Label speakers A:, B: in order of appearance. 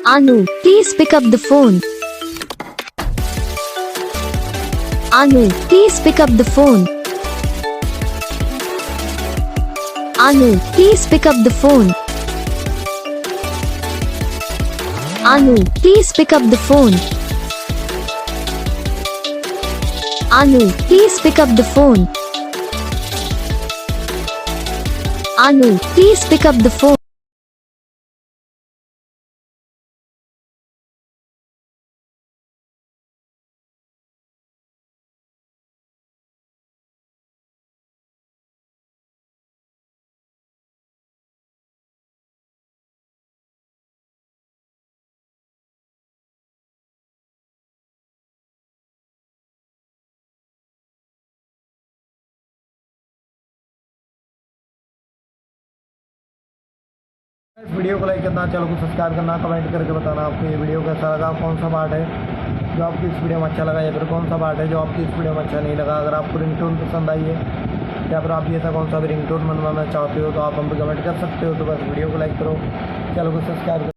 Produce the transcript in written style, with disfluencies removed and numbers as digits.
A: Anu, please pick up the phone. Anu, please pick up the phone. Anu, please pick up the phone. Anu, please pick up the phone. Anu, please pick up the phone. Anu, please pick up the phone.
B: इस video को like करना, channel को subscribe करना, comment करके बताना आपको ये video कैसा लगा, कौन सा पार्ट है जो आपकी इस वीडियो में अच्छा लगा या फिर कौन सा पार्ट है जो आपकी इस वीडियो में अच्छा नहीं लगा। अगर आपको रिंगटोन पसंद आई है या फिर आप भी ऐसा कौन सा भी रिंगटोन बनवाना चाहते हो तो आप हम पे कमेंट कर सकते हो। तो बस वीडियो को लाइक करो, चैनल को सब्सक्राइब करो।